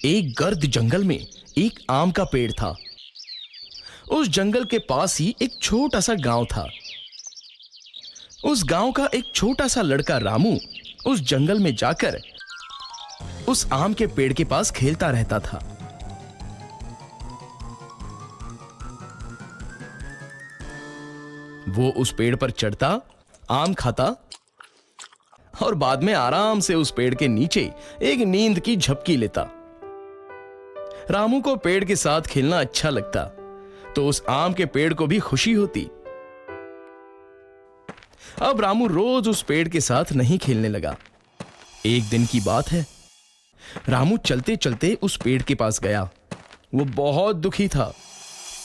एक गर्द जंगल में एक आम का पेड़ था। उस जंगल के पास ही एक छोटा सा गांव था। उस गांव का एक छोटा सा लड़का रामू उस जंगल में जाकर उस आम के पेड़ के पास खेलता रहता था। वो उस पेड़ पर चढ़ता, आम खाता और बाद में आराम से उस पेड़ के नीचे एक नींद की झपकी लेता। रामू को पेड़ के साथ खेलना अच्छा लगता, तो उस आम के पेड़ को भी खुशी होती। अब रामू रोज उस पेड़ के साथ नहीं खेलने लगा। एक दिन की बात है, रामू चलते चलते उस पेड़ के पास गया। वो बहुत दुखी था।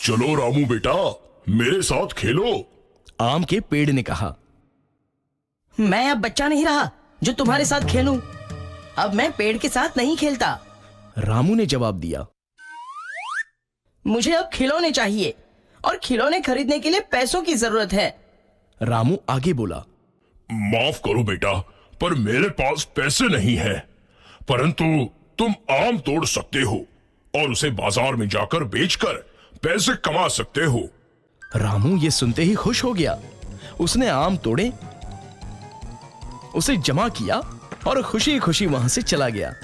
चलो रामू बेटा, मेरे साथ खेलो। आम के पेड़ ने कहा, मैं अब बच्चा नहीं रहा जो तुम्हारे साथ खेलूं। अब मैं पेड़ के साथ नहीं खेलता। रामू ने जवाब दिया, मुझे अब खिलौने चाहिए और खिलौने खरीदने के लिए पैसों की जरूरत है। रामू आगे बोला, माफ करो बेटा, पर मेरे पास पैसे नहीं है, परंतु तुम आम तोड़ सकते हो और उसे बाजार में जाकर बेचकर पैसे कमा सकते हो। रामू ये सुनते ही खुश हो गया। उसने आम तोड़े, उसे जमा किया और खुशी खुशी वहां से चला गया।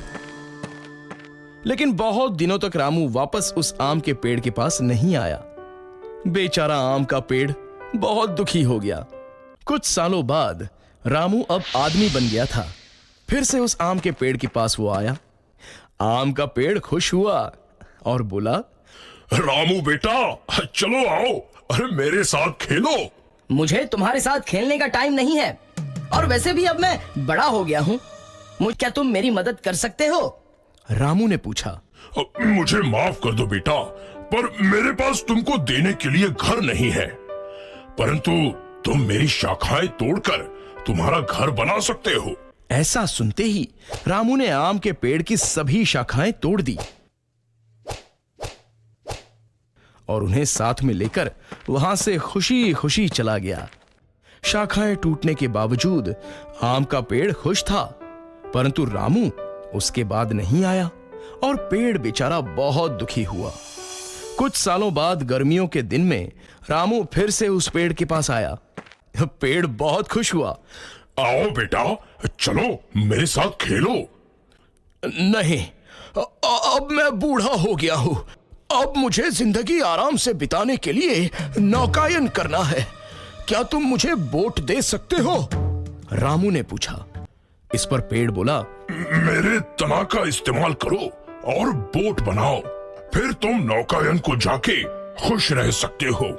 लेकिन बहुत दिनों तक रामू वापस उस आम के पेड़ के पास नहीं आया। बेचारा आम का पेड़ बहुत दुखी हो गया। कुछ सालों बाद रामू अब आदमी बन गया था। फिर से उस आम के पेड़ के पास वो आया। आम का पेड़ खुश हुआ और बोला, रामू बेटा, चलो आओ, अरे मेरे साथ खेलो। मुझे तुम्हारे साथ खेलने का टाइम नहीं है, और वैसे भी अब मैं बड़ा हो गया हूँ। क्या तुम मेरी मदद कर सकते हो? रामू ने पूछा। मुझे माफ कर दो बेटा, पर मेरे पास तुमको देने के लिए घर नहीं है, परंतु तुम मेरी शाखाएं तोड़कर तुम्हारा घर बना सकते हो। ऐसा सुनते ही रामू ने आम के पेड़ की सभी शाखाएं तोड़ दी और उन्हें साथ में लेकर वहां से खुशी खुशी चला गया। शाखाएं टूटने के बावजूद आम का पेड़ खुश था, परंतु रामू उसके बाद नहीं आया और पेड़ बेचारा बहुत दुखी हुआ। कुछ सालों बाद गर्मियों के दिन में रामू फिर से उस पेड़ के पास आया। पेड़ बहुत खुश हुआ। आओ बेटा, चलो मेरे साथ खेलो। नहीं, अब मैं बूढ़ा हो गया हूं। अब मुझे जिंदगी आराम से बिताने के लिए नौकायन करना है। क्या तुम मुझे बोट दे सकते हो? रामू ने पूछा। इस पर पेड़ बोला, मेरे तना का इस्तेमाल करो और बोट बनाओ, फिर तुम नौकायन को जाके खुश रह सकते हो।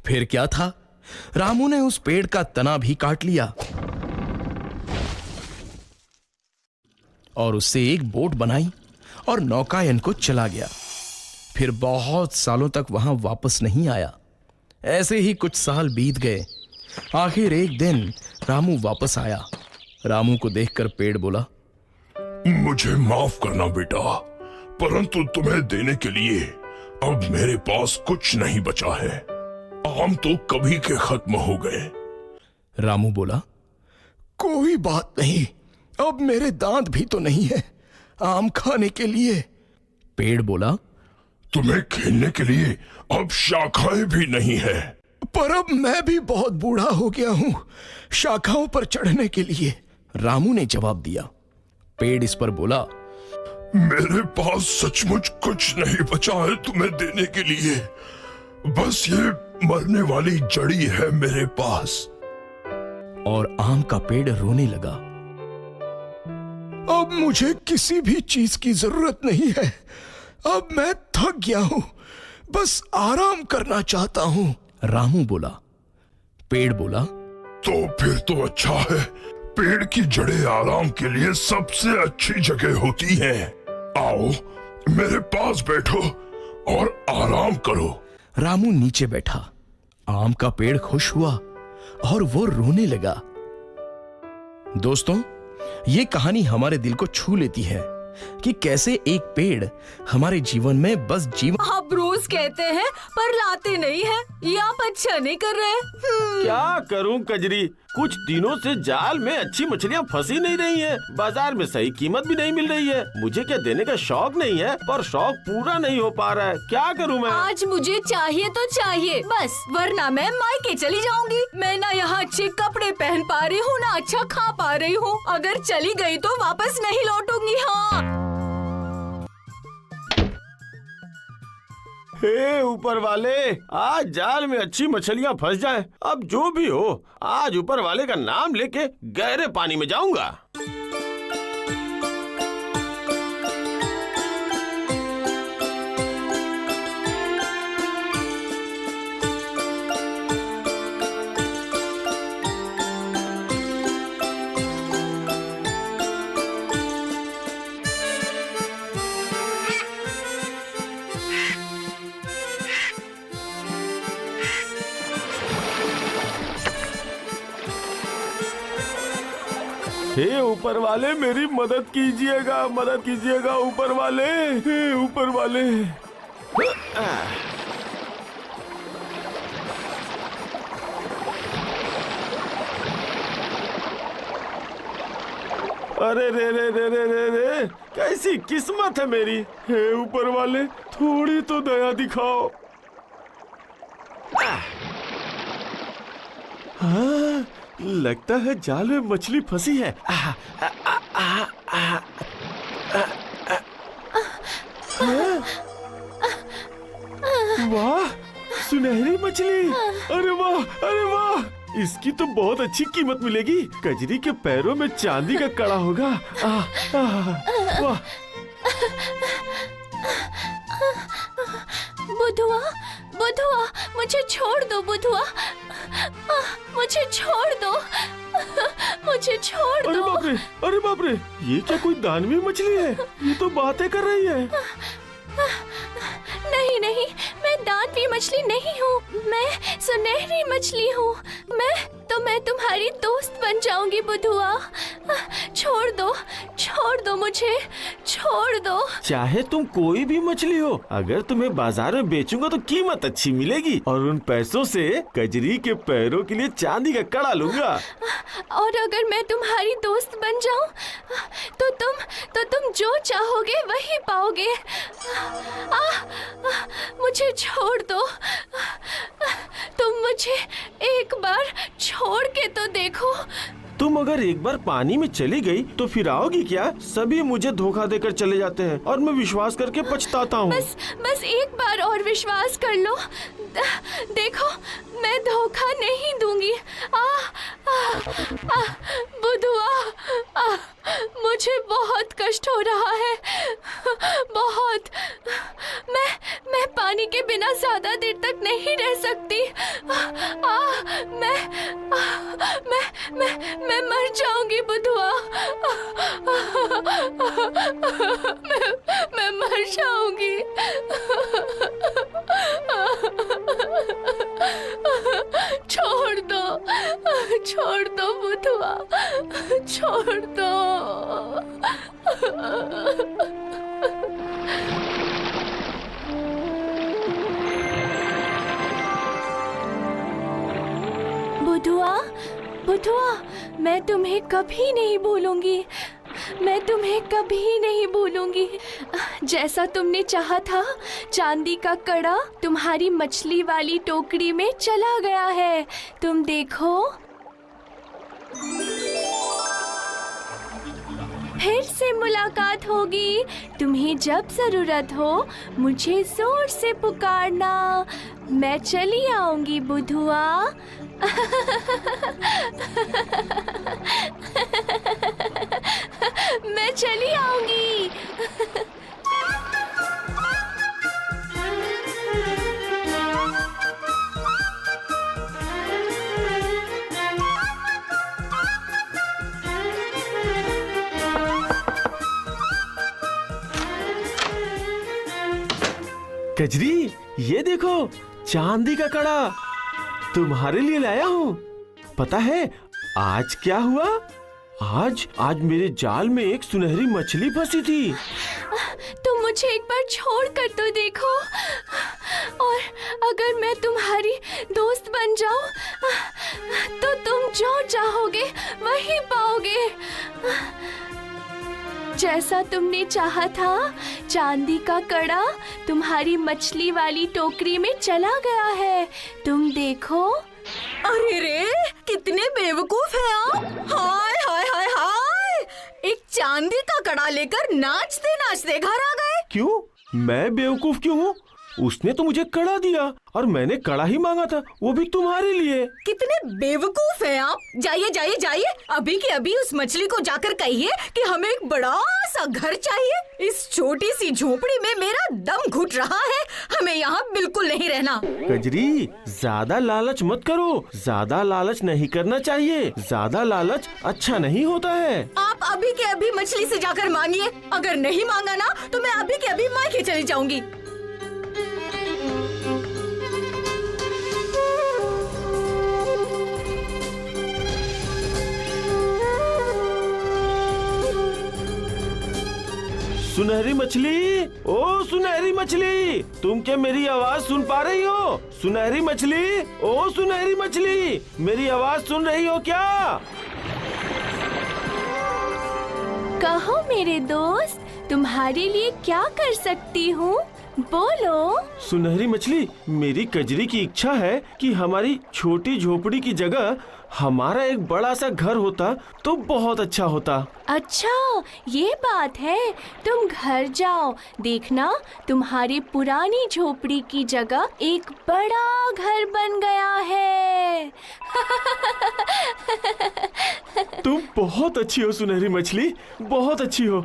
फिर क्या था, रामू ने उस पेड़ का तना भी काट लिया और उससे एक बोट बनाई और नौकायन को चला गया। फिर बहुत सालों तक वहां वापस नहीं आया। ऐसे ही कुछ साल बीत गए। आखिर एक दिन रामू वापस आया। रामू को देखकर पेड़ बोला, मुझे माफ करना बेटा, परंतु तुम्हें देने के लिए अब मेरे पास कुछ नहीं बचा है। आम तो कभी के खत्म हो गए। रामू बोला, कोई बात नहीं, अब मेरे दांत भी तो नहीं है आम खाने के लिए। पेड़ बोला, तुम्हें खेलने के लिए अब शाखाएं भी नहीं है। पर अब मैं भी बहुत बूढ़ा हो गया हूं शाखाओं पर चढ़ने के लिए। रामू ने जवाब दिया। पेड़ इस पर बोला, मेरे पास सचमुच कुछ नहीं बचा है तुम्हें देने के लिए। बस ये मरने वाली जड़ी है मेरे पास। और आम का पेड़ रोने लगा। अब मुझे किसी भी चीज की जरूरत नहीं है। अब मैं थक गया हूं, बस आराम करना चाहता हूं। रामू बोला। पेड़ बोला, तो फिर तो अच्छा है। पेड़ की जड़ें आराम के लिए सबसे अच्छी जगह होती हैं। आओ मेरे पास बैठो और आराम करो। रामू नीचे बैठा। आम का पेड़ खुश हुआ और वो रोने लगा। दोस्तों, ये कहानी हमारे दिल को छू लेती है कि कैसे एक पेड़ हमारे जीवन में बस जीवन। आप रोज कहते हैं पर लाते नहीं हैं। ये आप अच्छा नहीं कर रहे। क्या करूं कजरी, कुछ दिनों से जाल में अच्छी मछलियां फंसी नहीं रही हैं। बाजार में सही कीमत भी नहीं मिल रही है। मुझे क्या देने का शौक नहीं है, पर शौक पूरा नहीं हो पा रहा है। क्या करूं मैं? आज मुझे चाहिए तो चाहिए बस, वरना मैं मायके चली जाऊंगी। मैं ना यहाँ अच्छे कपड़े पहन पा रही हूँ, ना अच्छा खा पा रही हूँ। अगर चली गई तो वापस नहीं लौटूंगी। हाँ, हे ऊपर वाले, आज जाल में अच्छी मछलियां फंस जाएं। अब जो भी हो, आज ऊपर वाले का नाम लेके गहरे पानी में जाऊंगा। हे ऊपर वाले, मेरी मदद कीजिएगा ऊपर वाले, हे ऊपर वाले। अरे रे रे रे रे रे रे, कैसी किस्मत है मेरी। हे ऊपर वाले, थोड़ी तो दया दिखाओ। हाँ, लगता है जाल में मछली फंसी है। वाह, सुनहरी मछली। अरे वाह, अरे वाह, इसकी तो बहुत अच्छी कीमत मिलेगी। कजरी के पैरों में चांदी का कड़ा होगा। वाह। बुधुआ, बुधुआ, मुझे छोड़ दो बुधुआ, मुझे छोड़ दो, मुझे छोड़ अरे दो। बाप रे, अरे बाप रे, ये क्या कोई दानवी मछली है? ये तो बातें कर रही है। नहीं नहीं, मैं दानवी मछली नहीं हूँ, मैं सुनहरी मछली हूँ। मैं तुम्हारी दोस्त बन जाऊंगी बुधुआ। छोड़ दो मुझे, छोड़ दो। चाहे तुम कोई भी मछली हो, अगर तुम्हें बाजार में बेचूंगा तो कीमत अच्छी मिलेगी और उन पैसों से कजरी के पैरों के लिए चांदी का कड़ा लूंगा। और अगर मैं तुम्हारी दोस्त बन जाऊं तो तुम जो चाहोगे वही पाओगे। मुझे छोड़ दो, तुम मुझे एक बार छोड़ के तो देखो। तुम अगर एक बार पानी में चली गई तो फिर आओगी क्या? सभी मुझे धोखा देकर चले जाते हैं और मैं विश्वास करके पछताता हूँ। बस एक बार और विश्वास कर लो। देखो, मैं धोखा नहीं दूंगी। बुधुआ, मुझे बहुत कष्ट हो रहा है, बहुत। मैं पानी के बिना ज्यादा देर तक नहीं रह सकती। मैं मर जाऊंगी बुधुआ। मैं मर जाऊंगी। छोड़ दो बुधुआ, छोड़ दो। बुधुआ, मैं तुम्हें कभी नहीं भूलूंगी। मैं तुम्हें कभी नहीं भूलूंगी। जैसा तुमने चाहा था, चांदी का कड़ा तुम्हारी मछली वाली टोकरी में चला गया है। तुम देखो, फिर से मुलाकात होगी। तुम्हें जब जरूरत हो मुझे जोर से पुकारना, मैं चली आऊंगी बुधुआ। मैं चली आऊंगी। कजरी, ये देखो, चांदी का कड़ा तुम्हारे लिए लाया हूँ। पता है आज क्या हुआ? आज मेरे जाल में एक सुनहरी मछली फंसी थी। मुझे एक बार छोड़ कर तो देखो। और अगर मैं तुम्हारी दोस्त बन जाऊं तो तुम जो चाहोगे वही पाओगे। जैसा तुमने चाहा था, चांदी का कड़ा तुम्हारी मछली वाली टोकरी में चला गया है, तुम देखो। अरे रे, कितने बेवकूफ हैं आप। हाय हाय हाय हाय, एक चांदी का कड़ा लेकर नाचते नाचते घर आ गए। क्यों? मैं बेवकूफ क्यों हूँ? उसने तो मुझे कड़ा दिया और मैंने कड़ा ही मांगा था, वो भी तुम्हारे लिए। कितने बेवकूफ हैं आप। जाइए जाइए जाइए, अभी के अभी उस मछली को जाकर कहिए कि हमें एक बड़ा सा घर चाहिए। इस छोटी सी झोपड़ी में मेरा दम घुट रहा है, हमें यहाँ बिल्कुल नहीं रहना। कजरी, ज्यादा लालच मत करो, ज्यादा लालच नहीं करना चाहिए, ज्यादा लालच अच्छा नहीं होता है। आप अभी के अभी मछली से जाकर मांगिए, अगर नहीं मांगा ना तो मैं अभी के अभी मायके चली जाऊंगी। सुनहरी मछली, ओ सुनहरी मछली, तुम क्या मेरी आवाज सुन पा रही हो? सुनहरी मछली, ओ सुनहरी मछली, मेरी आवाज सुन रही हो क्या? कहो मेरे दोस्त, तुम्हारे लिए क्या कर सकती हूँ, बोलो। सुनहरी मछली, मेरी कजरी की इच्छा है कि हमारी छोटी झोपड़ी की जगह हमारा एक बड़ा सा घर होता तो बहुत अच्छा होता। अच्छा, ये बात है। तुम घर जाओ, देखना तुम्हारी पुरानी झोपड़ी की जगह एक बड़ा घर बन गया है। तुम बहुत अच्छी हो सुनहरी मछली, बहुत अच्छी हो।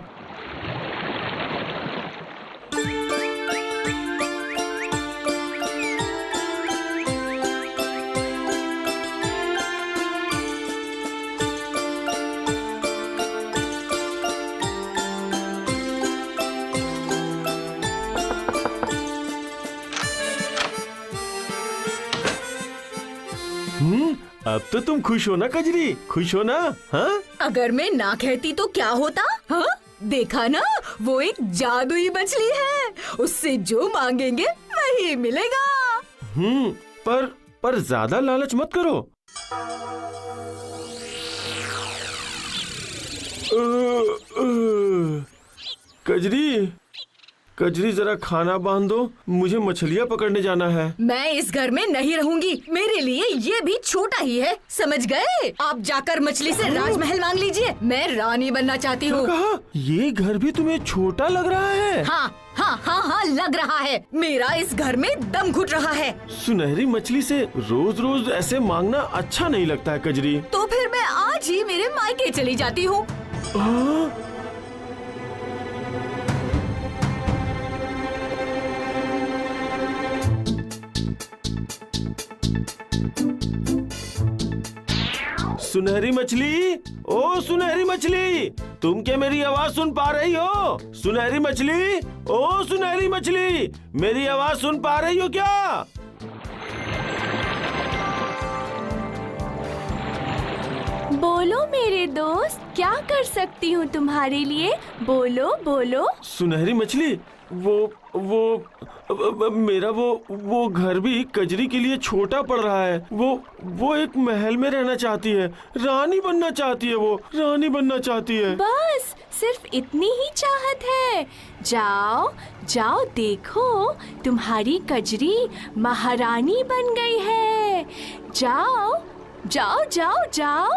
अब तो तुम खुश हो ना कजरी, खुश हो ना? हाँ? अगर मैं ना कहती तो क्या होता? हाँ? देखा ना, वो एक जादुई मछली है, उससे जो मांगेंगे वही मिलेगा। पर ज्यादा लालच मत करो। कजरी, कजरी जरा खाना बांध दो, मुझे मछलियाँ पकड़ने जाना है। मैं इस घर में नहीं रहूंगी, मेरे लिए ये भी छोटा ही है, समझ गए? आप जाकर मछली से राजमहल मांग लीजिए, मैं रानी बनना चाहती हूँ। कहा? ये घर भी तुम्हें छोटा लग रहा है? हाँ हाँ हाँ हाँ, लग रहा है। मेरा इस घर में दम घुट रहा है। सुनहरी मछली से रोज रोज ऐसे मांगना अच्छा नहीं लगता है कजरी। तो फिर मैं आज ही मेरे मायके चली जाती हूँ। सुनहरी मछली, ओ सुनहरी मछली, तुम क्या मेरी आवाज सुन पा रही हो? सुनहरी मछली, ओ सुनहरी मछली, मेरी आवाज सुन पा रही हो क्या? बोलो मेरे दोस्त, क्या कर सकती हूँ तुम्हारे लिए, बोलो बोलो। सुनहरी मछली, मेरा वो घर भी कजरी के लिए छोटा पड़ रहा है। वो एक महल में रहना चाहती है, रानी बनना चाहती है, वो रानी बनना चाहती है। बस सिर्फ इतनी ही चाहत है। जाओ जाओ, देखो तुम्हारी कजरी महारानी बन गई है। जाओ जाओ जाओ जाओ।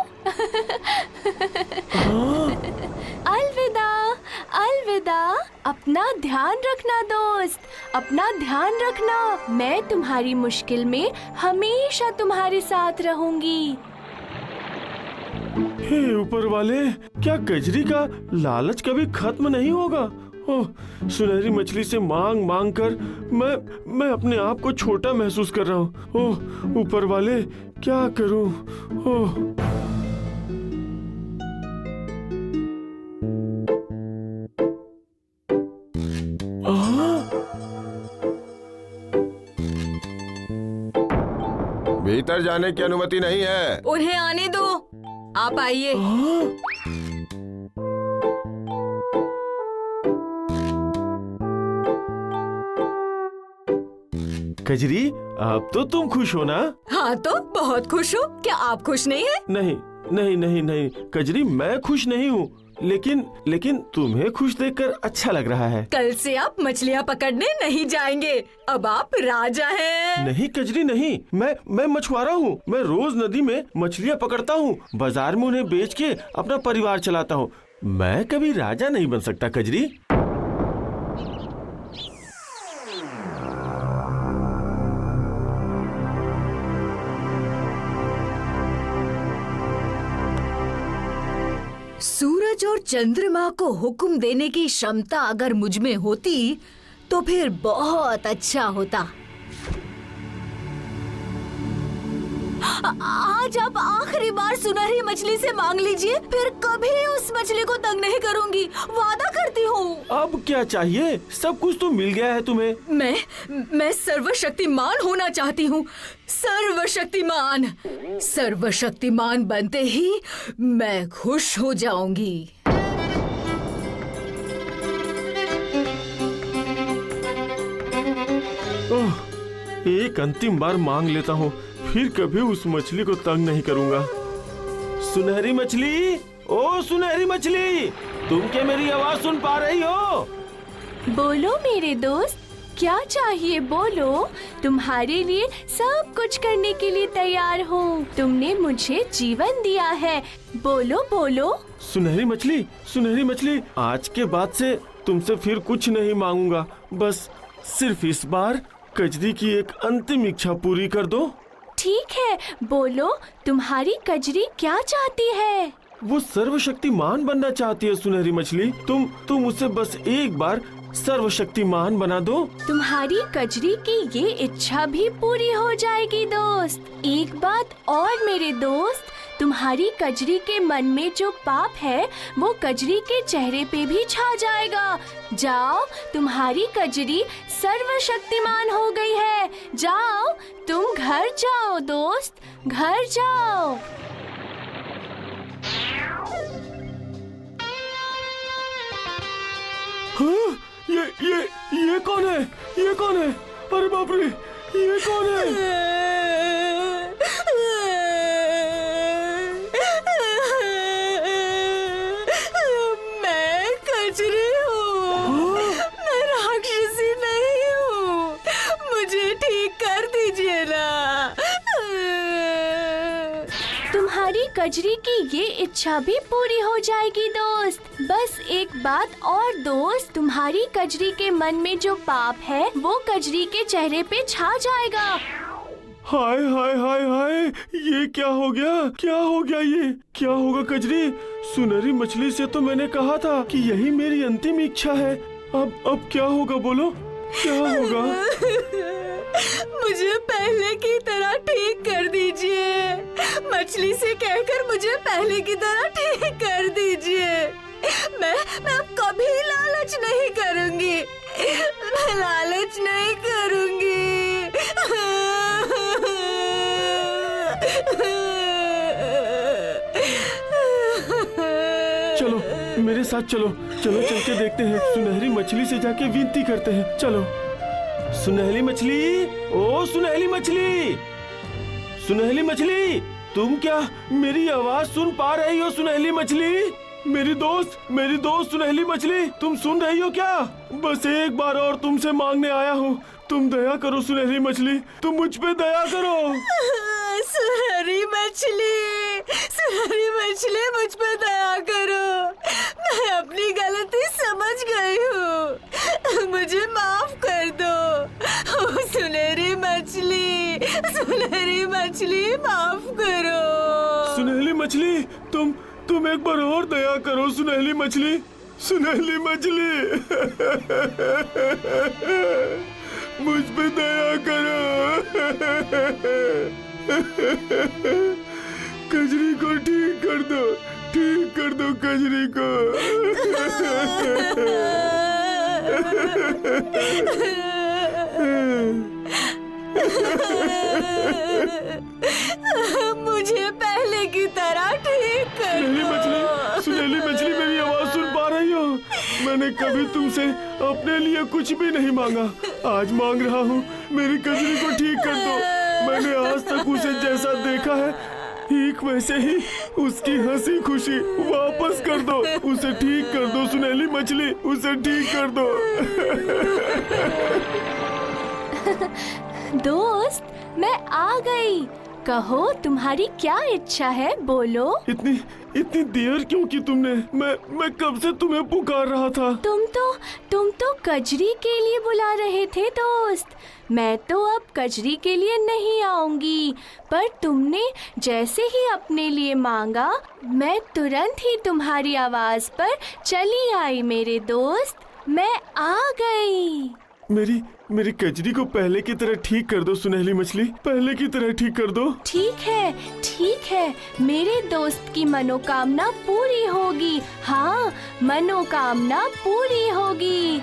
अलविदा अलविदा। अपना ध्यान रखना दोस्त, अपना ध्यान रखना। मैं तुम्हारी मुश्किल में हमेशा तुम्हारे साथ रहूंगी। हे ऊपर वाले, क्या कजरी का लालच कभी खत्म नहीं होगा? ओह, सुनहरी मछली से मांग मांग कर मैं अपने आप को छोटा महसूस कर रहा हूँ। ओह ऊपर वाले, क्या करूँ? ओह भीतर जाने की अनुमति नहीं है। उन्हें आने दो, आप आइए। कजरी, अब तो तुम खुश हो ना? हाँ तो बहुत खुश हो। क्या आप खुश नहीं है? नहीं नहीं नहीं नहीं कजरी, मैं खुश नहीं हूँ, लेकिन तुम्हें खुश देखकर अच्छा लग रहा है। कल से आप मछलियाँ पकड़ने नहीं जाएंगे, अब आप राजा हैं। नहीं कजरी नहीं, मैं मछुआरा हूँ। मैं रोज नदी में मछलियाँ पकड़ता हूँ, बाजार में उन्हें बेच के अपना परिवार चलाता हूँ। मैं कभी राजा नहीं बन सकता कजरी। सूरज और चंद्रमा को हुक्म देने की क्षमता अगर मुझ में होती तो फिर बहुत अच्छा होता। आज आप आखिरी बार सुनहरी मछली से मांग लीजिए, फिर कभी उस मछली को तंग नहीं करूंगी, वादा करती हूँ। अब क्या चाहिए? सब कुछ तो मिल गया है तुम्हें। मैं सर्वशक्तिमान होना चाहती हूँ। सर्वशक्तिमान, सर्वशक्तिमान बनते ही मैं खुश हो जाऊंगी। ओह, एक अंतिम बार मांग लेता हूँ, फिर कभी उस मछली को तंग नहीं करूँगा। सुनहरी मछली, ओ सुनहरी मछली, तुम क्या मेरी आवाज सुन पा रही हो? बोलो मेरे दोस्त, क्या चाहिए बोलो। तुम्हारे लिए सब कुछ करने के लिए तैयार हूँ। तुमने मुझे जीवन दिया है, बोलो बोलो। सुनहरी मछली, आज के बाद से तुमसे फिर कुछ नहीं मांगूंगा। बस सिर्फ इस बार कजरी की एक अंतिम इच्छा पूरी कर दो। ठीक है, बोलो तुम्हारी कजरी क्या चाहती है? वो सर्वशक्तिमान बनना चाहती है सुनहरी मछली। तुम उसे बस एक बार सर्वशक्तिमान बना दो। तुम्हारी कजरी की ये इच्छा भी पूरी हो जाएगी दोस्त। एक बात और मेरे दोस्त, तुम्हारी कजरी के मन में जो पाप है वो कजरी के चेहरे पे भी छा जाएगा। जाओ, तुम्हारी कजरी सर्वशक्तिमान हो गई है। जाओ, तुम घर जाओ दोस्त, घर जाओ। हाँ, ये कौन है? ये कौन है? अरे बाप रे, ये कौन है? तुम्हारी कजरी की ये इच्छा भी पूरी हो जाएगी दोस्त। बस एक बात और दोस्त, तुम्हारी कजरी के मन में जो पाप है वो कजरी के चेहरे पे छा जाएगा। हाय हाय हाय हाय, ये क्या हो गया? क्या हो गया? ये क्या होगा कजरी? सुनहरी मछली से तो मैंने कहा था कि यही मेरी अंतिम इच्छा है। अब क्या होगा? बोलो, क्या होगा? मुझे पहले की तरह ठीक कर दीजिए। मछली से कहकर मुझे पहले की तरह ठीक कर दीजिए। मैं अब कभी लालच नहीं करूंगी। मैं लालच नहीं करूंगी। चलो मेरे साथ चलो चल के देखते हैं। सुनहरी मछली से जाके विनती करते हैं। चलो। सुनहरी मछली, ओ सुनहरी मछली, सुनहरी मछली, तुम क्या मेरी आवाज सुन पा रही हो? सुनहरी मछली, मेरी दोस्त सुनहरी मछली, तुम सुन रही हो क्या? बस एक बार और तुमसे मांगने आया हूँ। तुम दया करो सुनहरी मछली, तुम मुझ पे दया करो। सुनहरी मछली, मुझ पे दया करो। मैं अपनी गलती समझ गई हूँ, मुझे माफ कर दो। ओ सुनहरी मछली, माफ करो। सुनहरी मछली, तुम एक बार और दया करो। सुनहरी मछली, मुझ पे दया करो। कजरी को ठीक कर दो कजरी को। मुझे पहले की तरह ठीक कर दो। सुनहरी मछली, मेरी आवाज सुन पा रही हो? मैंने कभी तुमसे अपने लिए कुछ भी नहीं मांगा। आज मांग रहा हूँ, मेरी कजरी को ठीक कर दो। मैंने आज तक उसे जैसा देखा है ठीक वैसे ही उसकी हंसी खुशी वापस कर दो। उसे ठीक कर दो सुनहली मछली, उसे ठीक कर दो। दोस्त, मैं आ गई। कहो तुम्हारी क्या इच्छा है, बोलो। इतनी देर क्यों की तुमने? मैं कब से तुम्हें पुकार रहा था। तुम तो कजरी के लिए बुला रहे थे दोस्त। मैं तो अब कजरी के लिए नहीं आऊंगी, पर तुमने जैसे ही अपने लिए मांगा, मैं तुरंत ही तुम्हारी आवाज पर चली आई मेरे दोस्त। मैं आ गई। मेरी कजरी को पहले की तरह ठीक कर दो सुनहली मछली, पहले की तरह ठीक कर दो। ठीक है, मेरे दोस्त की मनोकामना पूरी होगी। हाँ, मनोकामना पूरी होगी।